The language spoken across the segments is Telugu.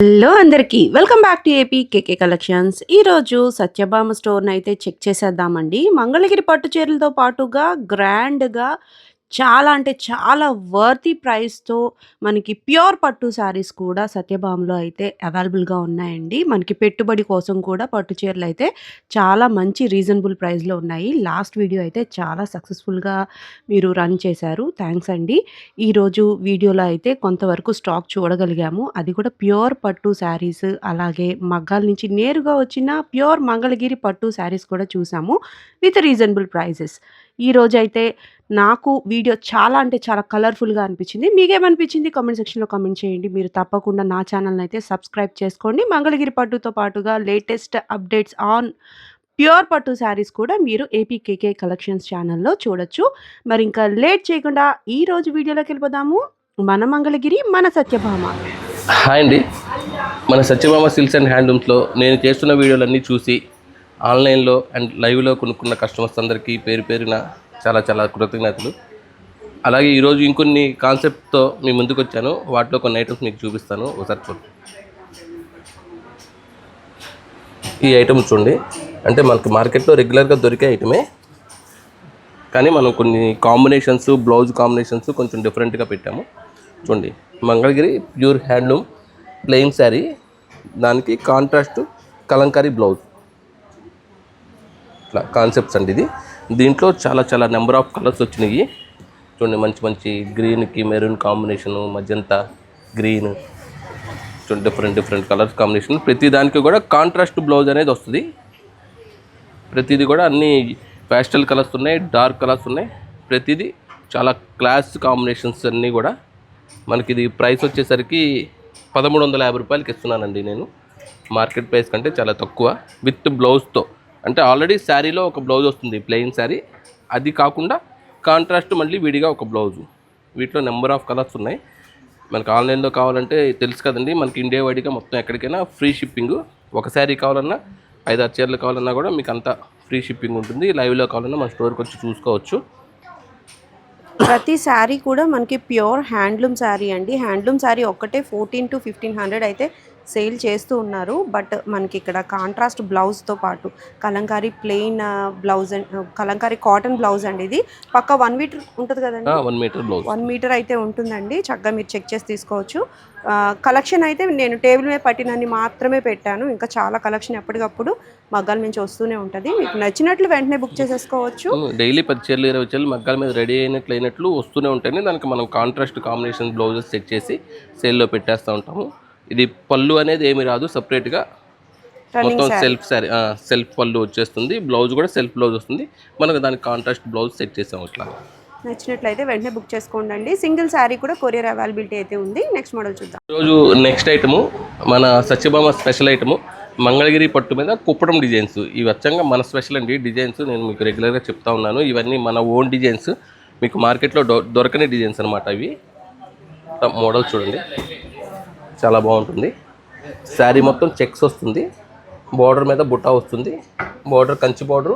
హలో అందరికీ welcome back to AP KK collections. ఈరోజు సత్యభామ స్టోర్‌ని అయితే చెక్ చేసేద్దామండి. మంగళగిరి పట్టు చీరలతో పాటుగా గ్రాండ్‌గా చాలా అంటే చాలా వర్తీ ప్రైస్‌తో మనకి ప్యూర్ పట్టు శారీస్ కూడా సత్యభామలో అయితే అవైలబుల్‌గా ఉన్నాయండి. మనకి పెట్టుబడి కోసం కూడా పట్టు చీరలైతే చాలా మంచి రీజనబుల్ ప్రైస్‌లో ఉన్నాయి. లాస్ట్ వీడియో అయితే చాలా సక్సెస్‌ఫుల్‌గా మీరు రన్ చేశారు. థాంక్స్ అండి. ఈరోజు వీడియోలో అయితే కొంతవరకు స్టాక్ చూడగలిగాము. అది కూడా ప్యూర్ పట్టు శారీస్, అలాగే మగ్గాల నుంచి నేరుగా వచ్చిన ప్యూర్ మంగళగిరి పట్టు శారీస్ కూడా చూసాము విత్ రీజనబుల్ ప్రైజెస్. ఈరోజైతే నాకు వీడియో చాలా అంటే చాలా కలర్‌ఫుల్‌గా అనిపించింది. మీకేమనిపించింది కామెంట్ సెక్షన్‌లో కామెంట్ చేయండి. మీరు తప్పకుండా నా ఛానల్‌ని అయితే సబ్స్క్రైబ్ చేసుకోండి. మంగళగిరి పట్టుతో పాటుగా లేటెస్ట్ అప్డేట్స్ ఆన్ ప్యూర్ పట్టు శారీస్ కూడా మీరు ఏపీకేకే కలెక్షన్స్ ఛానల్‌లో చూడొచ్చు. మరి ఇంకా లేట్ చేయకుండా ఈరోజు వీడియోలోకెళ్ళిపోదాము. మన మంగళగిరి, మన సత్యభామ. హాయ్ అండి. మన సత్యభామ సిల్క్స్ అండ్ హ్యాండ్లూమ్స్లో నేను చేస్తున్న వీడియోలన్నీ చూసి ఆన్లైన్లో అండ్ లైవ్లో కొనుక్కున్న కస్టమర్స్ అందరికీ పేరు పేరున చాలా చాలా కృతజ్ఞతలు. అలాగే ఈరోజు ఇంకొన్ని కాన్సెప్ట్తో మీ ముందుకు వచ్చాను. వాటిలో కొన్ని ఐటమ్స్ మీకు చూపిస్తాను. ఒకసారి చూడండి. ఈ ఐటమ్ చూడండి, అంటే మనకి మార్కెట్లో రెగ్యులర్గా దొరికే ఐటమే, కానీ మనం కొన్ని కాంబినేషన్స్, బ్లౌజ్ కాంబినేషన్స్ కొంచెం డిఫరెంట్గా పెట్టాము. చూడండి, Mangalagiri pure handloom plain sari, దానికి కాంట్రాస్ట్ కలంకారీ బ్లౌజ్. ఇట్లా కాన్సెప్ట్స్ అండి ఇది. దీంట్లో చాలా చాలా నెంబర్ ఆఫ్ కలర్స్ వచ్చినాయి. చూడండి, మంచి మంచి గ్రీన్కి మెరూన్ కాంబినేషను, మజంతా గ్రీన్, చూడండి డిఫరెంట్ కలర్స్ కాంబినేషన్. ప్రతి దానికి కూడా కాంట్రాస్ట్ బ్లౌజ్ అనేది వస్తుంది. ప్రతిదీ కూడా అన్ని ప్యాస్టల్ కలర్స్ ఉన్నాయి, డార్క్ కలర్స్ ఉన్నాయి. ప్రతిదీ చాలా క్లాస్ కాంబినేషన్స్ అన్నీ కూడా. మనకి ఇది ప్రైస్ వచ్చేసరికి 1350 రూపాయలకి ఇస్తున్నానండి నేను. మార్కెట్ ప్రైస్ కంటే చాలా తక్కువ విత్ బ్లౌజ్తో. అంటే ఆల్రెడీ శారీలో ఒక బ్లౌజ్ వస్తుంది ప్లెయిన్ శారీ, అది కాకుండా కాంట్రాస్ట్ మళ్ళీ విడిగా ఒక బ్లౌజు. వీటిలో నెంబర్ ఆఫ్ కలర్స్ ఉన్నాయి. మనకు ఆన్లైన్లో కావాలంటే తెలుసు కదండి, మనకి ఇండియా వైడ్గా మొత్తం ఎక్కడికైనా ఫ్రీ షిప్పింగ్. ఒక శారీ కావాలన్నా 5-6 చీరలు కావాలన్నా కూడా మీకు అంతా ఫ్రీ షిప్పింగ్ ఉంటుంది. లైవ్లో కావాలన్నా మన స్టోర్కి వచ్చి చూసుకోవచ్చు. ప్రతి శారీ కూడా మనకి ప్యూర్ హ్యాండ్లూమ్ శారీ అండి. హ్యాండ్లూమ్ శారీ ఒక్కటే 1400 to 1500 అయితే సేల్ చేస్తూ ఉన్నారు. బట్ మనకి ఇక్కడ కాంట్రాస్ట్ బ్లౌజ్తో పాటు Kalamkari plain blouse and Kalamkari cotton blouse అండి. ఇది పక్క 1 మీటర్ ఉంటుంది కదండి. 1 మీటర్ బ్లౌజ్, 1 మీటర్ అయితే ఉంటుందండి. చక్కగా మీరు చెక్ చేసి తీసుకోవచ్చు. కలెక్షన్ అయితే నేను టేబుల్ మీద పట్టినన్ని మాత్రమే పెట్టాను. ఇంకా చాలా కలెక్షన్ ఎప్పటికప్పుడు మగ్గాల నుంచి వస్తూనే ఉంటుంది. మీకు నచ్చినట్లు వెంటనే బుక్ చేసేసుకోవచ్చు. డైలీ 10 చీరలు 20 చీరలు మగ్గాల మీద రెడీ అయినట్లు వస్తూనే ఉంటాయి. దానికి మనం కాంట్రాస్ట్ కాంబినేషన్ బ్లౌజెస్ సెట్ చేసి సేల్లో పెట్టేస్తూ ఉంటాము. ఇది పళ్ళు అనేది ఏమి రాదు, సపరేట్గా మొత్తం సెల్ఫ్ పళ్ళు వచ్చేస్తుంది. బ్లౌజ్ కూడా సెల్ఫ్ బ్లౌజ్ వస్తుంది. మనకు దానికి కాంట్రాస్ట్ బ్లౌజ్ సెట్ చేసాము. ఇట్లా నచ్చినట్లయితే వెంటనే బుక్ చేసుకోండి. సింగిల్ శారీ కూడా కొరియర్ అవైలబిలిటీ అయితే ఉంది. నెక్స్ట్ మోడల్ చూద్దాం. ఈరోజు నెక్స్ట్ ఐటము మన సత్యభామ స్పెషల్ ఐటము, మంగళగిరి పట్టు మీద కుప్పడం డిజైన్స్. ఇవి వచ్చంగా మన స్పెషల్ అండి డిజైన్స్. నేను మీకు రెగ్యులర్గా చెప్తా ఉన్నాను, ఇవన్నీ మన ఓన్ డిజైన్స్. మీకు మార్కెట్లో దొరకని డిజైన్స్ అనమాట. ఇవి మోడల్ చూడండి, చాలా బాగుంటుంది. శారీ మొత్తం చెక్స్ వస్తుంది, బార్డర్ మీద బుట్ట వస్తుంది, border Kanchi border,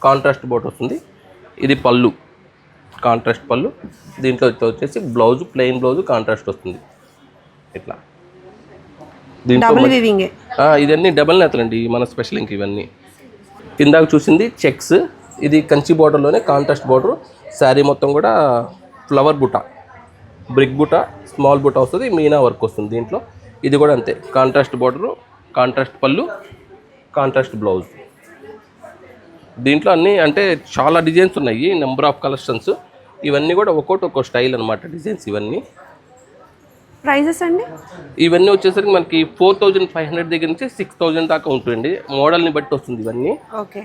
contrast border వస్తుంది. ఇది పళ్ళు, కాంట్రాస్ట్ పళ్ళు. దీంట్లో వచ్చేసి బ్లౌజ్ ప్లెయిన్ బ్లౌజ్ కాంట్రాస్ట్ వస్తుంది. ఇట్లా దీంట్లో ఇదన్నీ డబల్ నేతలండి మన స్పెషల్. ఇంక ఇవన్నీ కిందాక చూసింది చెక్స్, ఇది కంచి బార్డర్లోనే కాంట్రాస్ట్ బార్డర్. శారీ మొత్తం కూడా ఫ్లవర్ బుట్ట, బ్రిక్ బుట్ట, స్మాల్ బుట్ట వస్తుంది, మీనా వర్క్ వస్తుంది దీంట్లో. ఇది కూడా అంతే, కాంట్రాస్ట్ బార్డరు, కాంట్రాస్ట్ పళ్ళు, కాంట్రాస్ట్ బ్లౌజ్. దీంట్లో అన్నీ అంటే చాలా డిజైన్స్ ఉన్నాయి, నెంబర్ ఆఫ్ కలెక్షన్స్. ఇవన్నీ కూడా ఒక్కో స్టైల్ అనమాట డిజైన్స్. ఇవన్నీ ప్రైజెస్ అండి, ఇవన్నీ వచ్చేసరికి మనకి 4500 దగ్గర నుంచి 6000 దాకా ఉంటుంది. మోడల్ని బట్టి వస్తుంది ఇవన్నీ. ఓకే,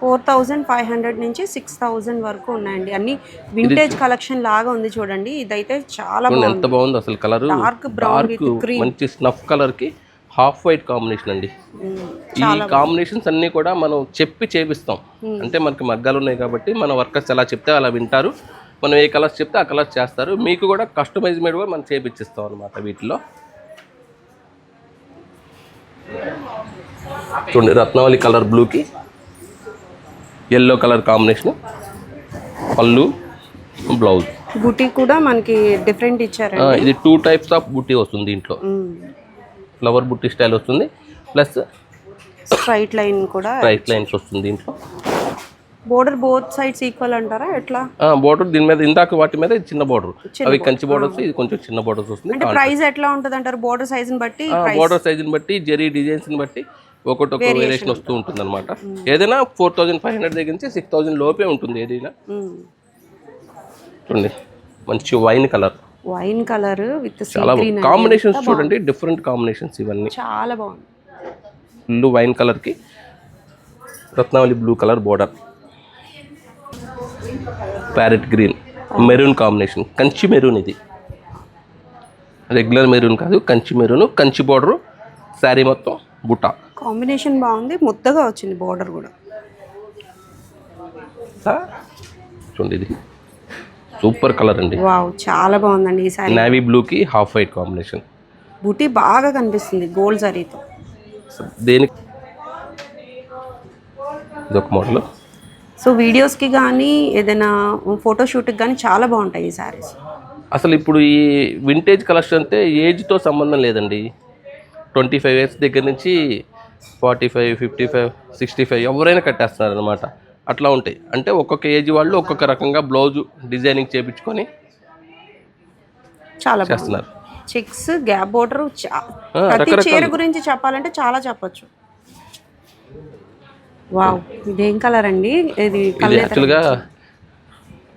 4500 నుంచి 6000 వరకు ఉన్నాయండి. అన్ని వింటేజ్ కలెక్షన్ లాగా ఉంది చూడండి. ఇదైతే చాలా బాగుంది. ఎంత బాగుంది అసలు. Colour dark brown with cream, మంచి స్నఫ్ కలర్కి హాఫ్ వైట్ కాంబినేషన్ అండి. ఈ కాంబినేషన్స్ అన్నీ కూడా మనం చెప్పి చేపిస్తాం. అంటే మనకి మగ్గాలు ఉన్నాయి కాబట్టి మన వర్కర్స్ ఎలా చెప్తే అలా వింటారు. మనం ఏ కలర్స్ చెప్తే ఆ కలర్స్ చేస్తారు. మీకు కూడా కస్టమైజ్ మేడ్ కూడా మనం చేపిచ్చిస్తాం అనమాట. వీటిలో చూడండి, రత్నావళి కలర్ బ్లూకి ఎల్లో కలర్ కాంబినేషన్, పళ్ళు, బ్లౌజ్. బుటీ కూడా మనకి డిఫరెంట్ ఇచ్చారు. ఇది 2 టైప్స్ ఆఫ్ బుటీ వస్తుంది దీంట్లో. ఫ్లవర్ బుట్టి స్టైల్ వస్తుంది, ప్లస్ స్ట్రైట్ లైన్ కూడా. రైట్ లైన్స్ వస్తుంది దీంట్లో. బోర్డర్ బోత్ సైడ్స్ ఈక్వల్ అంటారా ఎట్లా? బోర్డర్ దీని మీద ఇందాక వాటి మీద చిన్న బోర్డర్, అవి కంచి బోర్డర్స్, ఇది కొంచెం చిన్న బోర్డర్స్ వస్తుంది. అంటే ప్రైస్ ఎట్లా ఉంటుంది అంటారు? బోర్డర్ సైజుని బట్టి, బోర్డర్ సైజుని బట్టి, జరీ డిజైన్స్ని బట్టి ఒక్కొక్క వేరియేషన్ వస్తూ ఉంటుంది అనమాట. ఏదైనా 4500 దగ్గర నుంచి 6000 లోపే ఉంటుంది ఏదైనా. చూడండి మంచి wine colour, wine colour with చాలా కాంబినేషన్స్ చూడండి, డిఫరెంట్ కాంబినేషన్స్ ఇవన్నీ చాలా బాగుంది. ఫుల్ వైన్ కలర్కి Ratnavali blue colour border, parrot green, maroon combination, Kanchi maroon, ఇది రెగ్యులర్ మెరూన్ కాదు, కంచి మెరూన్, కంచి బోర్డర్, శారీ మొత్తం బుట్ట కాంబినేషన్ బాగుంది, ముద్దగా వచ్చింది బోర్డర్ కూడా. చూడండి ఇది సూపర్ కలర్ అండి. వావ్ చాలా బాగుందండి ఈ సారీ. నేవీ బ్లూకి హాఫ్ వైట్ కాంబినేషన్, బుటీ బాగా కనిపిస్తుంది గోల్డ్ జరీతో. దేనికి ఇదొక మోడల్. సో వీడియోస్కి కానీ ఏదైనా ఫోటోషూట్కి కానీ చాలా బాగుంటాయి ఈ శారీస్. అసలు ఇప్పుడు ఈ వింటేజ్ కలెక్షన్ అంటే ఏజ్తో సంబంధం లేదండి. 25 ఇయర్స్ దగ్గర నుంచి 45, 55, 65 ఎవరైనా కట్టేస్తున్నారు అనమాట. అట్లా ఉంటాయి. అంటే ఒక్కొక్క ఏజ్ వాళ్ళు ఒక్కొక్క రకంగా బ్లౌజ్ డిజైనింగ్ చేయించుకొని చాలా చేస్తున్నారు. చెక్స్, గ్యాప్ బోర్డర్, ప్రతి చీర గురించి చెప్పాలంటే చాలా చెప్పొచ్చు. వావ్ ఇదేం కలర్ అండి? ఇది యాక్చువల్గా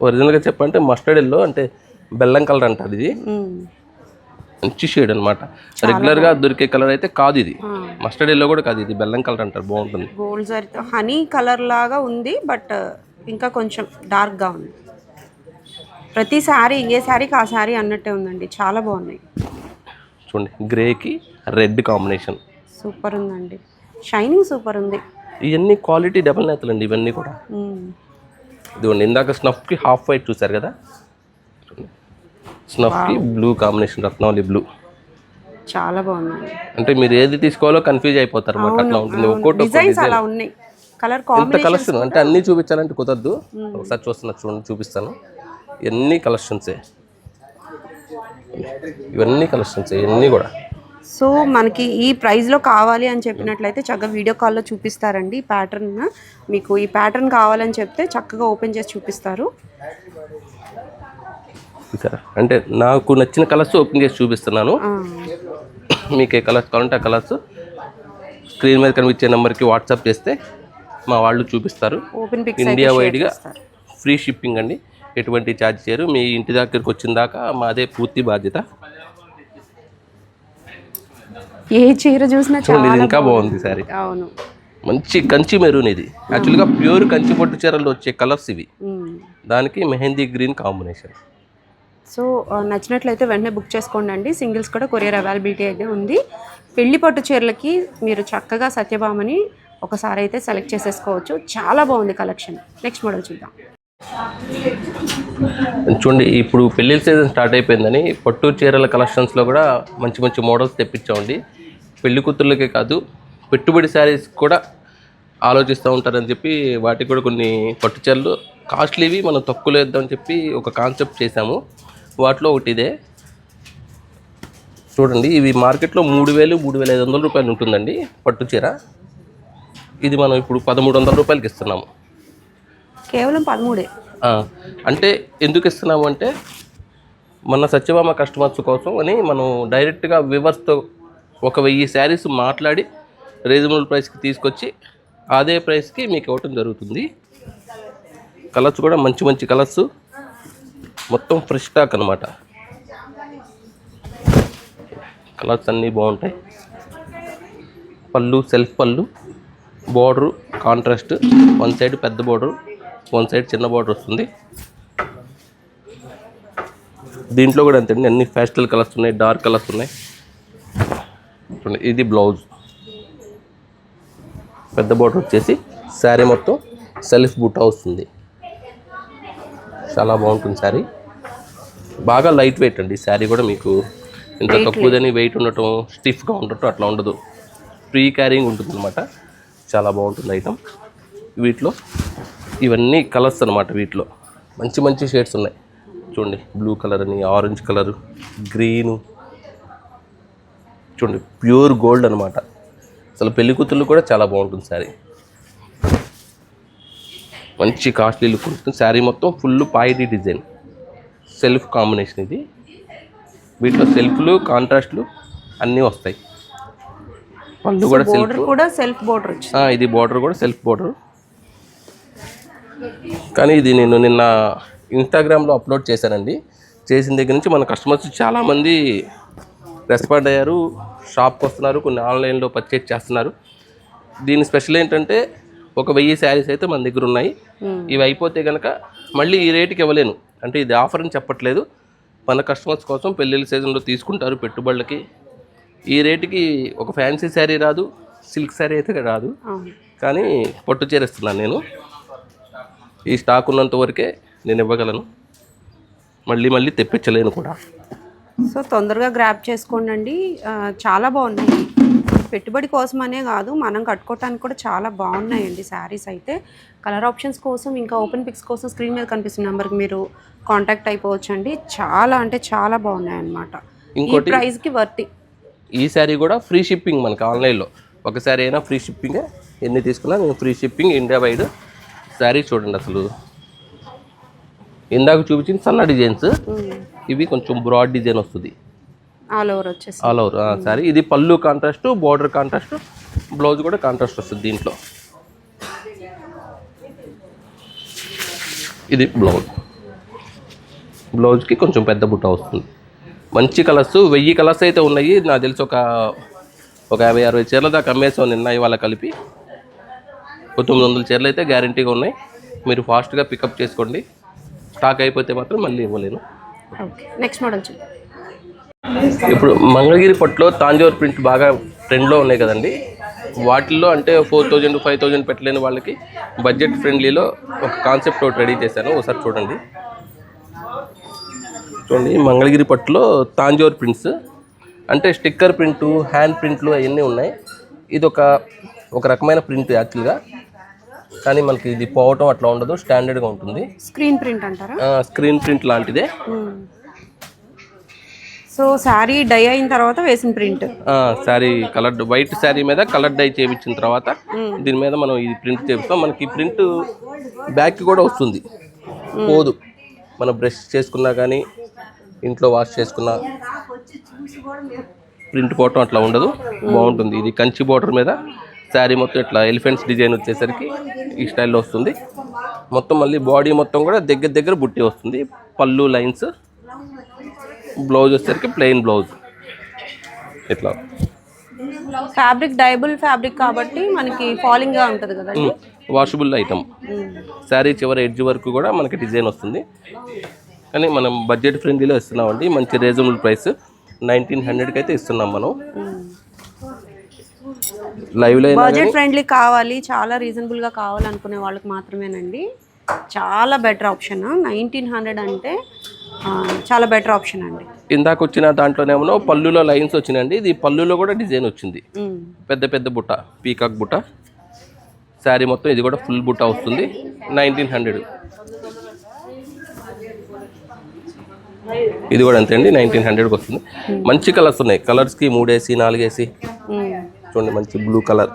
ఒరిజినల్గా చెప్పంటే మస్టర్డ్ ఎల్లో, అంటే బెల్లం కలర్ అంటారు. ఇది మంచి షేడ్ అనమాట. రెగ్యులర్గా దొరికే కలర్ అయితే కాదు ఇది, మస్టర్డ్ ఎల్లో కూడా కాదు, ఇది బెల్లం కలర్ అంటారు. బాగుంటుంది. గోల్డ్ జరీతో హనీ కలర్ లాగా ఉంది, బట్ ఇంకా కొంచెం డార్క్గా ఉంది. ప్రతి శారీ ఏ శారీకి ఆ శారీ అన్నట్టే ఉందండి, చాలా బాగున్నాయి. చూడండి గ్రేకి రెడ్ కాంబినేషన్ సూపర్ ఉందండి, షైనింగ్ సూపర్ ఉంది. ఇవన్నీ క్వాలిటీ డబల్ నేతలు అండి ఇవన్నీ కూడా. ఇదిగోండి ఇందాక స్నఫ్కి హాఫ్ వైట్ చూసారు కదా, స్నఫ్కి బ్లూ కాంబినేషన్, రత్నావళి బ్లూ, చాలా బాగుంది. అంటే మీరు ఏది తీసుకోవాలో కన్ఫ్యూజ్ అయిపోతారు అన్నమాట. అట్లా ఉంటుంది డిజైన్స్ అలా ఉన్నాయి. కలర్ కలెక్షన్ అంటే అన్నీ చూపించాలంటే కుదరదు. ఒకసారి చూడండి చూపిస్తాను. ఇవన్నీ కలెక్షన్సే, ఇవన్నీ కలెక్షన్సే ఇవన్నీ కూడా. సో మనకి ఈ ప్రైస్లో కావాలి అని చెప్పినట్లయితే చక్కగా వీడియో కాల్లో చూపిస్తారండి. ప్యాటర్న్ మీకు ఈ ప్యాటర్న్ కావాలని చెప్తే చక్కగా ఓపెన్ చేసి చూపిస్తారు. అంటే నాకు నచ్చిన కలర్స్ ఓపెన్ చేసి చూపిస్తున్నాను. మీకు ఏ కలర్స్ కావాలంటే ఆ కలర్స్ స్క్రీన్ మీద కనిపించే నెంబర్కి వాట్సాప్ చేస్తే మా వాళ్ళు చూపిస్తారు. ఇండియా వైడ్గా ఫ్రీ షిప్పింగ్ అండి, ఎటువంటి ఛార్జ్ చేయరు. మీ ఇంటి దగ్గరికి వచ్చిన దాకా మాదే పూర్తి బాధ్యత. ఏ చీర చూసినా ఇది ఇంకా బాగుంది సారీ. అవును మంచి కంచి మెరూన్, ఇది యాక్చువల్గా ప్యూర్ కంచి పట్టు చీరల్లో వచ్చే కలర్స్ ఇవి. దానికి మెహందీ గ్రీన్ కాంబినేషన్. సో నచ్చినట్లయితే వెంటనే బుక్ చేసుకోండి అండి. సింగిల్స్ కూడా కొరియర్ అవైలబిలిటీ అయితే ఉంది. పెళ్లి పట్టు చీరలకి మీరు చక్కగా సత్యభామని ఒకసారి అయితే సెలెక్ట్ చేసేసుకోవచ్చు. చాలా బాగుంది కలెక్షన్. నెక్స్ట్ మోడల్ చూద్దాం. చూడండి ఇప్పుడు పెళ్ళిళ్ళ సీజన్ స్టార్ట్ అయిపోయిందని పట్టు చీరల కలెక్షన్స్లో కూడా మంచి మంచి మోడల్స్ తెప్పించామండి. పెళ్లి కూతుర్లకే కాదు, పెట్టుబడి శారీస్ కూడా ఆలోచిస్తూ ఉంటారని చెప్పి వాటికి కూడా కొన్ని పట్టు చీరలు కాస్ట్లీవి మనం తక్కువలో వేద్దామని చెప్పి ఒక కాన్సెప్ట్ చేశాము. వాటిలో ఒకటి ఇదే. చూడండి ఇవి మార్కెట్లో 3000-3500 రూపాయలు ఉంటుందండి పట్టు చీర. ఇది మనం ఇప్పుడు 1300 రూపాయలకి ఇస్తున్నాము. కేవలం 13. అంటే ఎందుకు ఇస్తున్నాము అంటే మన సత్యభామ కస్టమర్స్ కోసం అని మనం డైరెక్ట్గా వ్యూవర్స్తో 1000 శారీస్ మాట్లాడి రీజనబుల్ ప్రైస్కి తీసుకొచ్చి అదే ప్రైస్కి మీకు ఇవ్వటం జరుగుతుంది. కలర్స్ కూడా మంచి మంచి కలర్స్, మొత్తం ఫ్రెష్ స్టాక్ అనమాట. కలర్స్ అన్నీ బాగుంటాయి. పళ్ళు సెల్ఫ్ పళ్ళు, బోర్డరు కాంట్రాస్ట్, వన్ సైడ్ పెద్ద బోర్డరు, వన్ సైడ్ చిన్న బోర్డర్ వస్తుంది. దీంట్లో కూడా అంతే అండి, అన్ని ప్యాస్టల్ కలర్స్ ఉన్నాయి, డార్క్ కలర్స్ ఉన్నాయి. ఇది బ్లౌజ్, పెద్ద బోర్డర్ వచ్చేసి శారీ మొత్తం సెల్ఫ్ బుట్ట వస్తుంది. చాలా బాగుంటుంది శారీ, బాగా లైట్ వెయిట్ అండి. శారీ కూడా మీకు ఇంత తక్కువదని వెయిట్ ఉండటం, స్టిఫ్గా ఉండటం అట్లా ఉండదు, ఫ్రీ క్యారింగ్ ఉంటుంది అనమాట. చాలా బాగుంటుంది ఐటమ్. వీటిలో ఇవన్నీ కలర్స్ అనమాట. వీటిలో మంచి మంచి షేడ్స్ ఉన్నాయి చూడండి. బ్లూ కలర్ అని, ఆరెంజ్ కలరు, గ్రీను, చూడండి ప్యూర్ గోల్డ్ అనమాట. అసలు పెళ్లి కూతుళ్ళు కూడా చాలా బాగుంటుంది శారీ. మంచి కాస్ట్లీ లుక్ ఉంటుంది. శారీ మొత్తం ఫుల్ పాయిడీ డిజైన్, సెల్ఫ్ కాంబినేషన్. ఇది వీటిలో సెల్ఫ్లు కాంట్రాస్ట్లు అన్నీ వస్తాయి. పళ్ళు కూడా సెల్ఫ్ బోర్డర్. ఇది బోర్డర్ కూడా సెల్ఫ్ బోర్డర్. కానీ ఇది నేను నిన్న ఇన్స్టాగ్రామ్లో అప్లోడ్ చేశానండి. చేసిన దగ్గర నుంచి మన కస్టమర్స్ చాలామంది రెస్పాండ్ అయ్యారు, షాప్కి వస్తున్నారు, కొన్ని ఆన్లైన్లో పర్చేజ్ చేస్తున్నారు. దీని స్పెషల్ ఏంటంటే ఒక 1000 శారీస్ అయితే మన దగ్గర ఉన్నాయి. ఇవి అయిపోతే కనుక మళ్ళీ ఈ రేటుకి ఇవ్వలేను. అంటే ఇది ఆఫర్ అని చెప్పట్లేదు, మన కస్టమర్స్ కోసం పెళ్ళిళ్ళ సీజన్లో తీసుకుంటారు పెట్టుబడులకి. ఈ రేటుకి ఒక ఫ్యాన్సీ శారీ రాదు, సిల్క్ శారీ అయితే రాదు. కానీ పట్టు చీరేస్తున్నాను నేను. ఈ స్టాక్ ఉన్నంత వరకే నేను ఇవ్వగలను, మళ్ళీ తెప్పించలేను కూడా. సో తొందరగా గ్రాప్ చేసుకోండి. చాలా బాగున్నాయి. పెట్టుబడి కోసమనే కాదు, మనం కట్టుకోవటానికి కూడా చాలా బాగున్నాయండి శారీస్ అయితే. కలర్ ఆప్షన్స్ కోసం ఇంకా ఓపెన్ పిక్స్ కోసం స్క్రీన్ మీద కనిపిస్తున్న నెంబర్కి మీరు కాంటాక్ట్ అయిపోవచ్చు అండి. చాలా అంటే చాలా బాగున్నాయి అన్నమాట. ఇంకోటి ప్రైస్కి వర్తి. ఈ శారీ కూడా ఫ్రీ షిప్పింగ్ మనకి ఆన్లైన్లో. ఒక శారీ అయినా ఫ్రీ షిప్పింగే, ఎన్ని తీసుకున్నా నేను free shipping India wide. Sari చూడండి, అసలు ఇందాక చూపించింది సన్న డిజైన్స్, ఇవి కొంచెం బ్రాడ్ డిజైన్ వస్తుంది ఆల్ ఓవర్ వచ్చేసి. All over sari. ఇది పళ్ళు కాంట్రాస్ట్, బార్డర్ కాంట్రాస్ట్, బ్లౌజ్ కూడా కాంట్రాస్ట్ వస్తుంది దీంట్లో. ఇది బ్లౌజ్కి కొంచెం పెద్ద బుట్ట వస్తుంది. మంచి కలర్స్, 1000 కలర్స్ అయితే ఉన్నాయి. నాకు తెలిసి ఒక 50-60 చీరల దాకా అమ్మేసాం నిన్న ఇవాళ కలిపి. 900 చీరలు అయితే గ్యారంటీగా ఉన్నాయి. మీరు ఫాస్ట్గా పికప్ చేసుకోండి. స్టాక్ అయిపోతే మాత్రం మళ్ళీ ఇవ్వలేను. నెక్స్ట్ మోడల్ చూద్దాం. ఇప్పుడు మంగళగిరి పట్టులో తాంజోర్ ప్రింట్ బాగా ట్రెండ్లో ఉన్నాయి కదండి. వాటిల్లో అంటే 4000, 5000 పెట్టలేని వాళ్ళకి బడ్జెట్ ఫ్రెండ్లీలో ఒక కాన్సెప్ట్ ఒకటి రెడీ చేశాను, ఒకసారి చూడండి. మంగళగిరి పట్టులో తాంజోర్ ప్రింట్స్ అంటే స్టిక్కర్ ప్రింటు, హ్యాండ్ ప్రింట్లు అవన్నీ ఉన్నాయి. ఇది ఒక రకమైన ప్రింట్ యాక్చువల్గా, కానీ మనకి ఇది పోవటం అట్లా ఉండదు, స్టాండర్డ్గా ఉంటుంది. స్క్రీన్ ప్రింట్ అంటారా? స్క్రీన్ ప్రింట్ లాంటిదే. సో శారీ డై అయిన తర్వాత వేసిన print. Sari coloured white sari మీద కలర్ డై చేయించిన తర్వాత దీని మీద మనం ఈ ప్రింట్ చేపిస్తాం. మనకి ప్రింట్ బ్యాక్ కూడా వస్తుంది, పోదు. మనం బ్రష్ చేసుకున్నా కానీ ఇంట్లో వాష్ చేసుకున్నా ప్రింట్ పోవటం అట్లా ఉండదు, బాగుంటుంది. ఇది కంచి బోర్డర్ మీద శారీ మొత్తం ఇట్లా ఎలిఫెంట్స్ డిజైన్ వచ్చేసరికి ఈ స్టైల్లో వస్తుంది. మొత్తం మళ్ళీ బాడీ మొత్తం కూడా దగ్గర బుట్టి వస్తుంది. పళ్ళు లైన్స్, బ్లౌజ్ వచ్చేసరికి ప్లెయిన్ బ్లౌజ్. ఇట్లా ఫ్యాబ్రిక్ డైబుల్ ఫ్యాబ్రిక్ కాబట్టి మనకి ఫాలింగ్గా ఉంటుంది కదండి. Washable item. శారీ చివరి ఎడ్జ్ వరకు కూడా మనకి డిజైన్ వస్తుంది. కానీ మనం బడ్జెట్ ఫ్రెండ్లీలో ఇస్తున్నామండి. మంచి రీజనబుల్ ప్రైస్ 1900కి అయితే ఇస్తున్నాం మనం. లైవ్లో బడ్జెట్ ఫ్రెండ్లీ కావాలి, చాలా రీజనబుల్గా కావాలనుకునే వాళ్ళకి మాత్రమేనండి. చాలా బెటర్ ఆప్షన్. 1900 అంటే చాలా బెటర్ ఆప్షన్ అండి. ఇందాక వచ్చిన దాంట్లోనేమో పళ్ళులో లైన్స్ వచ్చినాయండి. ఇది పళ్ళులో కూడా డిజైన్ వచ్చింది, పెద్ద బుట్ట, పీకాక్ బుట్ట. శారీ మొత్తం ఇది కూడా ఫుల్ బుట్ట వస్తుంది. 1900. ఇది కూడా అంతే అండి, 1900కి వస్తుంది. మంచి కలర్స్ ఉన్నాయి. కలర్స్కి 3 వేసి 4 వేసి చూడండి. మంచి బ్లూ కలర్,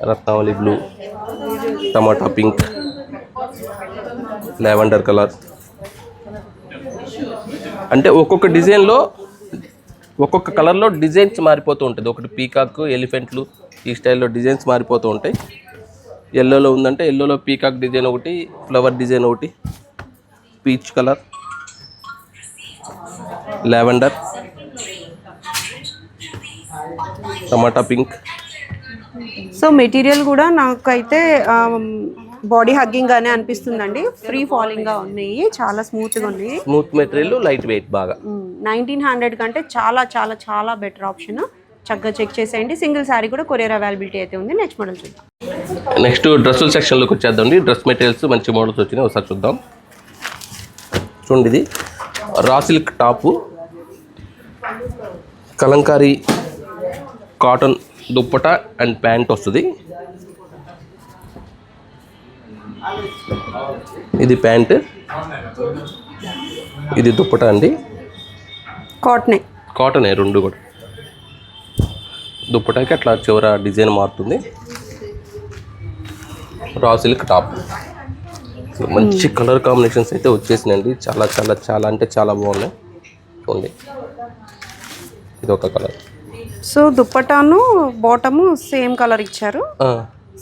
రత్నావళి బ్లూ, టమాటా పింక్, లావెండర్ కలర్. అంటే ఒక్కొక్క డిజైన్లో ఒక్కొక్క కలర్లో డిజైన్స్ మారిపోతూ ఉంటుంది. ఒకటి పీకాక్, ఎలిఫెంట్లు, ఈ స్టైల్లో డిజైన్స్ మారిపోతూ ఉంటాయి. ఎల్లోలో ఉందంటే ఎల్లోలో పీకాక్ డిజైన్ ఒకటి, ఫ్లవర్ డిజైన్ ఒకటి, పీచ్ కలర్, లావెండర్, టమాటా పింక్. సో మెటీరియల్ కూడా నాకైతే బాడీ హగ్గింగ్ గానే అనిపిస్తుందండి. ఫ్రీ ఫాలింగ్ గా ఉన్నాయి, చాలా స్మూత్ గా ఉన్నాయి. స్మూత్ మెటీరియల్, లైట్ వెయిట్ బాగా. 1900 కంటే చాలా చాలా చాలా బెటర్ ఆప్షన్. చక్కగా చెక్ చేసేయండి. సింగిల్ శారీ కూడా కొరియర్ అవైలబిలిటీ అయితే ఉంది. నెక్స్ట్ మోడల్ చూద్దాం. నెక్స్ట్ డ్రెస్సుల సెక్షన్లోకి వచ్చేద్దామండి. డ్రెస్ మెటీరియల్స్ మంచి మోడల్స్ వచ్చినాయి, ఒకసారి చూద్దాం. చూడండి, ఇది raw silk top, Kalamkari cotton dupatta and pant వస్తుంది. ఇది ప్యాంట్, ఇది దుప్పట అండి. కాటనే రెండు కూడా. దుప్పటాకి అట్లా చివర డిజైన్ మారుతుంది. రా సిల్క్ టాప్, మంచి కలర్ కాంబినేషన్స్ అయితే వచ్చేసినాయండి. చాలా చాలా చాలా అంటే చాలా బాగున్నాయి. చూడండి, ఇది ఒక కలర్. సో దుప్పటాను బాటము సేమ్ కలర్ ఇచ్చారు,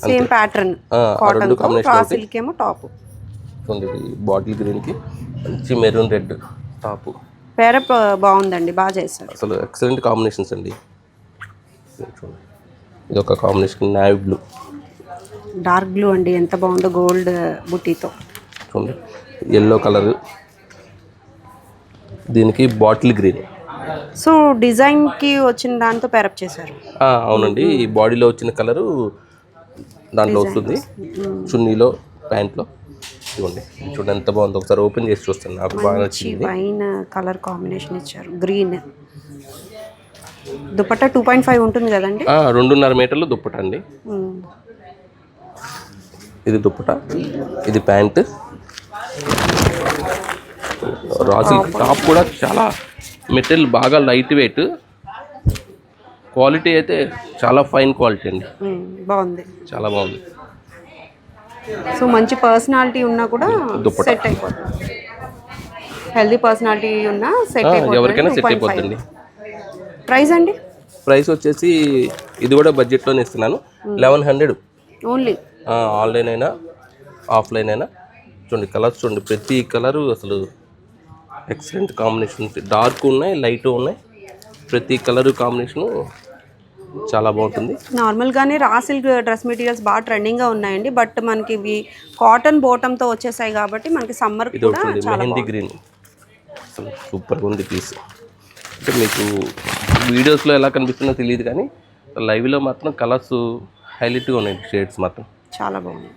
same pattern. Cotton raw silk ఏమో టాప్. చూడండి, బాటిల్ గ్రీన్కి మంచి మెరూన్ రెడ్ టాప్. పేర బాగుందండి, బాగా చేశారు. అసలు ఎక్సలెంట్ కాంబినేషన్స్ అండి. చూడండి, ఇది ఒక combination navy blue, dark blue అండి, ఎంత బాగుందో గోల్డ్ బుట్టీతో. చూడండి, ఎల్లో కలర్, దీనికి బాటిల్ గ్రీన్. సో డిజైన్కి వచ్చిన దాంతో పేరప్ చేశారు. అవునండి, ఈ బాడీలో వచ్చిన కలరు దాంట్లో వస్తుంది, చున్నీలో ప్యాంట్లో. చూడండి, చూడండి ఎంత బాగుందో. ఒకసారి ఓపెన్ చేసి చూస్తాను, నాకు బాగా నచ్చింది. వైన్ కలర్ కాంబినేషన్ ఇచ్చారు, గ్రీన్. దుపట్టా 2.5 ఉంటుంది కదండి. 2.5 మీటర్లు దుప్పట అండి. ఇది దుప్పట, ఇది ప్యాంట్. రాసి టాప్ కూడా చాలా మెటీరియల్ బాగా లైట్ వెయిట్, క్వాలిటీ అయితే చాలా ఫైన్ క్వాలిటీ అండి. బాగుంది, చాలా బాగుంది. సో మంచి పర్సనాలిటీ ఉన్నా కూడా సెట్ అయిపోతుంది. హెల్దీ పర్సనాలిటీ ఉన్నా సెట్ అయిపోతుంది, ఎవరికైనా సెట్ అయిపోతుంది. ప్రైస్ అండి? ప్రైస్ వచ్చేసి ఇది కూడా బడ్జెట్లోనే ఇస్తున్నాను, 1100 ఓన్లీ. ఆన్లైన్ అయినా ఆఫ్లైన్ అయినా. చూడండి, కలర్స్ చూడండి, ప్రతి కలరు అసలు ఎక్సలెంట్ కాంబినేషన్స్. డార్క్ ఉన్నాయి, లైట్ ఉన్నాయి, ప్రతి కలరు కాంబినేషను చాలా బాగుంటుంది. నార్మల్గానే రా సిల్క్ డ్రెస్ మెటీరియల్స్ బాగా ట్రెండింగ్గా ఉన్నాయండి, బట్ మనకి ఇవి కాటన్ బాటంతో వచ్చేసాయి కాబట్టి మనకి సమ్మర్ కూడా చాలా మెహందీ గ్రీన్ అసలు సూపర్గా ఉంది పీస్. అంటే మీకు వీడియోస్లో ఎలా కనిపిస్తుందో తెలియదు కానీ లైవ్లో మాత్రం కలర్స్ హైలైట్గా ఉన్నాయి, షేడ్స్ మాత్రం చాలా బాగుంది.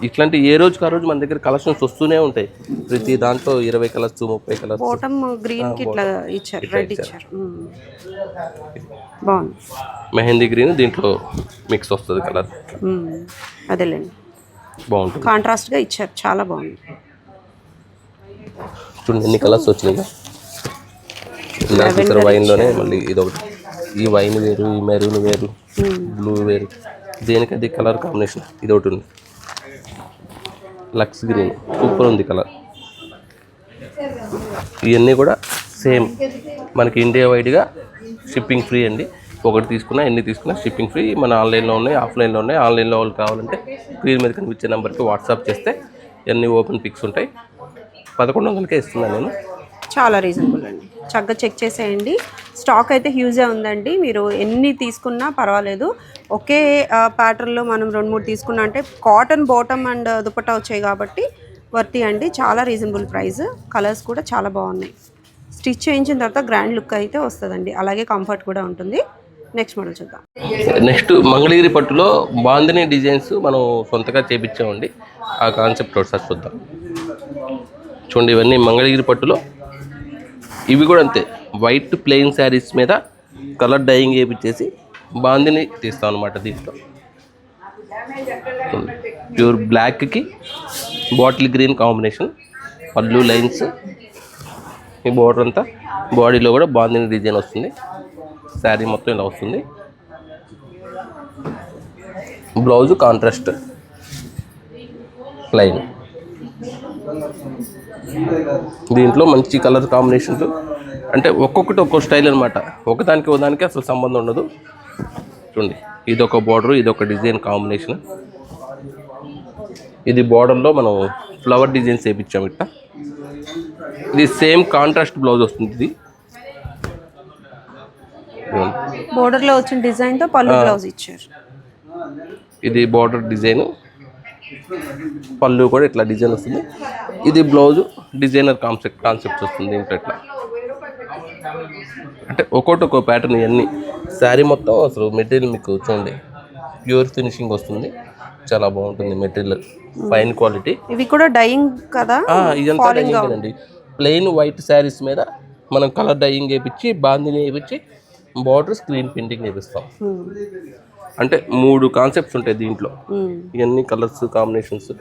ఇట్లాంటి ఏ రోజుకి ఆ రోజు మన దగ్గర కలెక్షన్స్ వస్తూనే ఉంటాయి. ప్రతి దాంట్లో 20 కలర్స్ 30 కలర్స్. బాటమ్ గ్రీన్ కి ఇట్లా ఇచ్చారు, రెడ్ ఇచ్చారు, బాగుంది. మెహందీ గ్రీన్ దీంట్లో మిక్స్ వస్తుంది కలర్, అదేలేండి, బాగుంటుంది. కాంట్రాస్ట్ గా ఇచ్చారు, చాలా బాగుంది. చూడండి ఎన్ని కలర్స్ వచ్చినాయి. ఇందాక వైన్లోనే మళ్ళీ ఇదొకటి, ఈ వైన్ వేరు, ఈ మెరూన్ వేరు, బ్లూ వేరు, దేనికి అది కలర్ కాంబినేషన్. ఇది ఒకటి ఉంది, లక్స్ గ్రీన్, సూపర్ ఉంది కలర్. ఇవన్నీ కూడా సేమ్ మనకి ఇండియా వైడ్గా షిప్పింగ్ ఫ్రీ అండి. ఒకటి తీసుకున్నా ఎన్ని తీసుకున్నా షిప్పింగ్ ఫ్రీ. మన ఆన్లైన్లో ఉన్నాయి, ఆఫ్లైన్లో ఉన్నాయి. ఆన్లైన్లో వాళ్ళు కావాలంటే స్క్రీన్ మీద కనిపించే నెంబర్కి వాట్సాప్ చేస్తే ఎన్ని ఓపెన్ పిక్స్ ఉంటాయి. 1100కే ఇస్తున్నాను నేను. చాలా రీజనబుల్ అండి, చక్కగా చెక్ చేసేయండి. స్టాక్ అయితే హ్యూజే ఉందండి, మీరు ఎన్ని తీసుకున్నా పర్వాలేదు. ఒకే ప్యాటర్న్లో మనం 2-3 తీసుకున్నా అంటే కాటన్ బాటమ్ అండ్ దుపట్టా వచ్చాయి కాబట్టి వర్తి అండి. చాలా రీజనబుల్ ప్రైస్, కలర్స్ కూడా చాలా బాగున్నాయి. స్టిచ్ చేయించిన తర్వాత గ్రాండ్ లుక్ అయితే వస్తుందండి, అలాగే కంఫర్ట్ కూడా ఉంటుంది. నెక్స్ట్ మోడల్ చూద్దాం. నెక్స్ట్ మంగళగిరి పట్టులో బాందిని డిజైన్స్ మనం సొంతగా చేపించామండి. ఆ కాన్సెప్ట్ ఒకసారి చూద్దాం. చూడండి, ఇవన్నీ మంగళగిరి పట్టులో. ఇవి కూడా అంతే, వైట్ ప్లెయిన్ శారీస్ మీద కలర్ డైయింగ్ వేయించేసి బాందిని తీస్తాం అనమాట. దీంట్లో ప్యూర్ బ్లాక్కి బాటిల్ గ్రీన్ కాంబినేషన్, పళ్ళు లైన్స్, ఈ బోర్డర్ అంతా. బాడీలో కూడా బాందిని డిజైన్ వస్తుంది, శారీ మొత్తం ఇలా వస్తుంది. Blouse contrast line. దీంట్లో మంచి కలర్ కాంబినేషన్స్, అంటే ఒక్కొక్కటి ఒక్కో స్టైల్ అనమాట. ఒకదానికి ఒకదానికి అసలు సంబంధం ఉండదు. చూడండి, ఇదొక బార్డర్, ఇదొక డిజైన్ కాంబినేషన్. ఇది బార్డర్లో మనం ఫ్లవర్ డిజైన్స్ వేయించాము ఇట్లా. ఇది సేమ్ కాంట్రాస్ట్ బ్లౌజ్ వస్తుంది. ఇది బోర్డర్లో వచ్చిన డిజైన్తో పళ్ళు బ్లౌజ్ ఇచ్చారు. ఇది బార్డర్ డిజైన్, పళ్ళు కూడా ఇట్లా డిజైన్ వస్తుంది. ఇది బ్లౌజ్ డిజైనర్ కాన్సెప్ట్ వస్తుంది దీంట్లో ఇట్లా. అంటే ఒక్కో ప్యాటర్న్. ఇవన్నీ శారీ మొత్తం అసలు మెటీరియల్ మీకు చూడండి ప్యూర్ ఫినిషింగ్ వస్తుంది, చాలా బాగుంటుంది మెటీరియల్, ఫైన్ క్వాలిటీ. ఇవి కూడా డైయింగ్ కదా? ఇదంతా డైయింగ్ అండి. ప్లెయిన్ వైట్ శారీస్ మీద మనం కలర్ డైయింగ్ వేయించి బాందిని వేయించి బార్డర్ స్క్రీన్ ప్రింటింగ్ వేపిస్తాం. అంటే 3 కాన్సెప్ట్స్ ఉంటాయి దీంట్లో. ఇవన్నీ కలర్స్ కాంబినేషన్స్.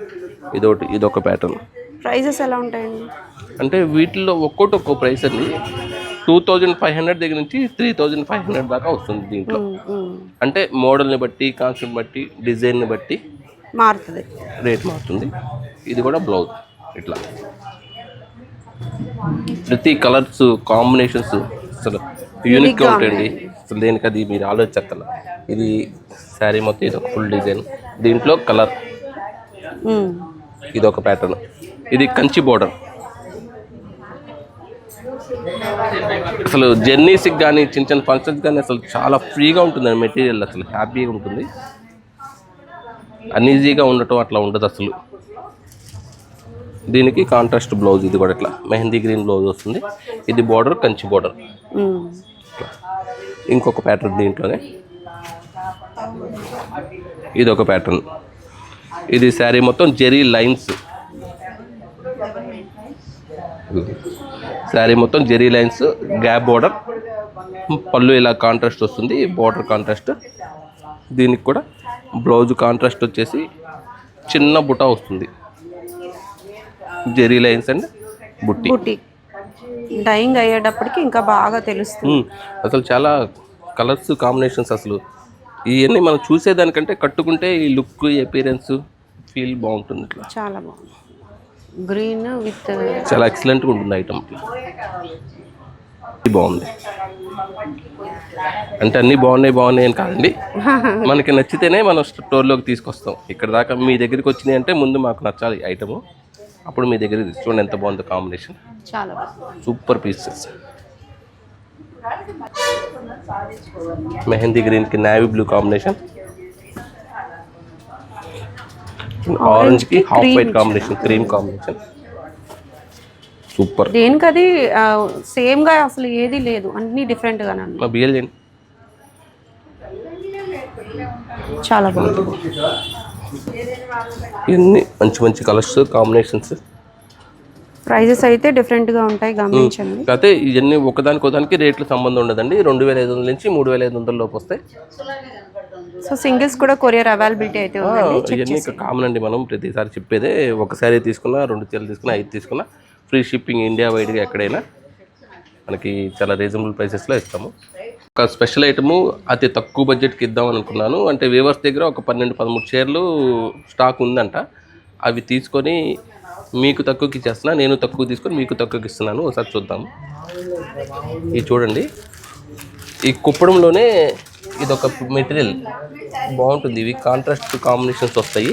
ఇదొక ప్యాటర్న్. ప్రైజెస్ ఎలా ఉంటాయండి? అంటే వీటిల్లో ఒక్కో ప్రైస్ అండి. 2500 దగ్గర నుంచి 3500 దాకా వస్తుంది దీంట్లో. అంటే మోడల్ని బట్టి, కాన్సెప్ట్ బట్టి, డిజైన్ని బట్టి మారుతుంది, రేట్ మారుతుంది. ఇది కూడా బ్లౌజ్ ఇట్లా ప్రతి కలర్స్ కాంబినేషన్స్ అసలు యూనిక్గా ఉంటాయండి. అసలు దేనికి అది మీరు ఆలోచిస్తారు. ఇది శారీ మొత్తం ఇది ఒక ఫుల్ డిజైన్, దీంట్లో కలర్, ఇది ఒక ప్యాటర్న్, ఇది కంచి బోర్డర్. అసలు జర్నీస్కి కానీ చిన్న చిన్న ఫంక్షన్స్ కానీ అసలు చాలా ఫ్రీగా ఉంటుందండి మెటీరియల్. అసలు హ్యాపీగా ఉంటుంది, అన్ఈజీగా ఉండటం అట్లా ఉండదు అసలు. దీనికి కాంట్రాస్ట్ బ్లౌజ్, ఇది కూడా ఇట్లా మెహందీ గ్రీన్ బ్లౌజ్ వస్తుంది. ఇది బోర్డర్ కంచి బోర్డర్. ఇంకొక ప్యాటర్న్ దీంట్లోనే, ఇది ఒక ప్యాటర్న్. ఇది శారీ మొత్తం జెరీ లైన్స్, శారీ మొత్తం జెరీ లైన్స్, గ్యాప్ బోర్డర్, పళ్ళు ఇలా కాంట్రాస్ట్ వస్తుంది, బోర్డర్ కాంట్రాస్ట్. దీనికి కూడా బ్లౌజ్ కాంట్రాస్ట్ వచ్చేసి చిన్న బుటా వస్తుంది, జెరీ లైన్స్ అండ్ బుట్టి. డైయింగ్ అయ్యేటప్పటికి ఇంకా బాగా తెలుస్తుంది. అసలు చాలా కలర్స్ కాంబినేషన్స్, అసలు ఇవన్నీ మనం చూసేదానికంటే కట్టుకుంటే ఈ లుక్, అపియరెన్స్, ఫీల్ బాగుంటుంది. ఇట్లా చాలా బాగుంది, గ్రీన్ విత్ చాలా ఎక్సలెంట్గా ఉంటుంది ఐటమ్. బాగుంది అంటే అన్నీ బాగున్నాయి అని కాదండి, మనకి నచ్చితేనే మనం స్టోర్లోకి తీసుకొస్తాం. ఇక్కడ దాకా మీ దగ్గరికి వచ్చినాయి అంటే ముందు మాకు నచ్చాలి ఐటము, అప్పుడు మీ దగ్గర చూడండి ఎంత బాగుంది కాంబినేషన్. చాలా బాగుంది, సూపర్ పీసెస్. మెహందీ గ్రీన్కి నావీ బ్లూ కాంబినేషన్, ఆరెంజ్ కి half white combination, cream combination. Super. దేనికి అది సేమ్ గా అసలు ఏది లేదు, అన్ని డిఫరెంట్ గానే ఉన్నాయి. బిఎల్ చేయండి. చాలా బాగుంది. ఇవన్నీ మంచి మంచి కలర్స్ కాంబినేషన్స్. ప్రైజెస్ అయితే డిఫరెంట్ గా ఉంటాయి, గమనించండి. అయితే ఇవన్నీ ఒకదానికి రేట్లు సంబంధం ఉండదండి. 2500 నుంచి 3500 లోపు వస్తాయి. సో సింగిల్స్ కూడా కొరియర్ అవైలబిలిటీ అయితే ఉందండి. ఇవన్నీ కామన్ అండి, మనం ప్రతిసారి చెప్పేదే. ఒక శారీ తీసుకున్నా, 2 చీరలు తీసుకున్నా, 5 తీసుకున్నా ఫ్రీ షిప్పింగ్ ఇండియా వైడ్గా ఎక్కడైనా మనకి చాలా రీజనబుల్ ప్రైసెస్లో ఇస్తాము. ఒక స్పెషల్ ఐటము అతి తక్కువ బడ్జెట్కి ఇద్దాం అనుకున్నాను. అంటే వీవర్స్ దగ్గర ఒక 12-13 చీరలు స్టాక్ ఉందంట. అవి తీసుకొని మీకు తక్కువకి ఇచ్చేస్తున్నా, నేను తక్కువ తీసుకొని మీకు తక్కువకి ఇస్తున్నాను. ఒకసారి చూద్దాము. ఇది చూడండి, ఈ కుప్పడంలోనే ఇదొక మెటీరియల్ బాగుంటుంది. ఇవి కాంట్రాస్ట్ కాంబినేషన్స్ వస్తాయి,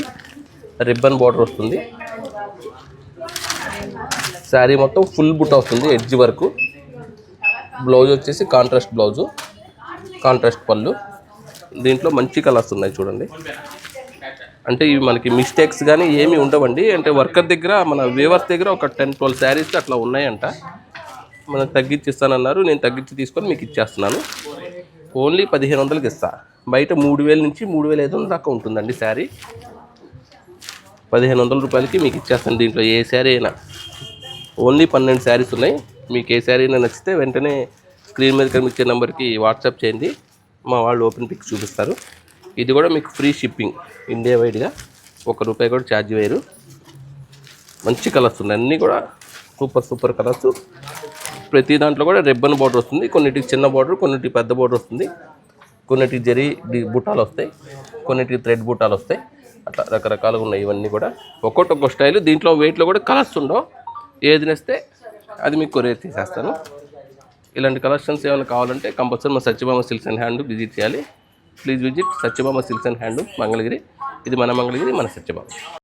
రిబ్బన్ బార్డర్ వస్తుంది, శారీ మొత్తం ఫుల్ బుట్ట వస్తుంది ఎడ్జ్ వరకు. బ్లౌజ్ వచ్చేసి కాంట్రాస్ట్ బ్లౌజు, కాంట్రాస్ట్ పళ్ళు. దీంట్లో మంచి కలర్స్ ఉన్నాయి చూడండి. అంటే ఇవి మనకి మిస్టేక్స్ కానీ ఏమీ ఉండవండి. అంటే వర్కర్ దగ్గర, మన వేవర్స్ దగ్గర ఒక 10-12 శారీస్ అట్లా ఉన్నాయంట. మనకు తగ్గించిస్తానన్నారు, నేను తగ్గించి తీసుకొని మీకు ఇచ్చేస్తున్నాను. ఓన్లీ 1500కి ఇస్తా. బయట 3000 నుంచి 3500 దాకా ఉంటుందండి శారీ. 1500 రూపాయలకి మీకు ఇచ్చేస్తాను. దీంట్లో ఏ శారీ అయినా ఓన్లీ 12 శారీస్ ఉన్నాయి. మీకు ఏ శారీ అయినా నచ్చితే వెంటనే స్క్రీన్ మీద కనిపించే నెంబర్కి వాట్సాప్ చేయండి, మా వాళ్ళు ఓపెన్ పిక్స్ చూపిస్తారు. ఇది కూడా మీకు ఫ్రీ షిప్పింగ్ ఇండియా వైడ్గా, ₹1 కూడా ఛార్జ్ వేయరు. మంచి కలర్స్ ఉన్నాయి, అన్నీ కూడా సూపర్ కలర్స్. ప్రతి దాంట్లో కూడా రిబ్బన్ బార్డర్ వస్తుంది, కొన్నిటికి చిన్న బార్డర్, కొన్నిటికి పెద్ద బార్డర్ వస్తుంది, కొన్నిటికి జరీ బుట్టాలు వస్తాయి, కొన్నిటికి థ్రెడ్ బుట్టాలు వస్తాయి. అట్లా రకరకాలుగా ఉన్నాయి ఇవన్నీ కూడా, ఒక్కొక్క స్టైల్. దీంట్లో వెయిట్లో కూడా కలర్స్ ఉండవు, ఏది నచ్చితే అది మీకు కొరియర్ తీసేస్తాను. ఇలాంటి కలెక్షన్స్ ఏమైనా కావాలంటే కంపల్సరీ మా Satyabhama silks and hand visit చేయాలి. Please visit Satyabhama silks and hand Mangalagiri. ఇది మన మంగళగిరి, మన సత్యభామ.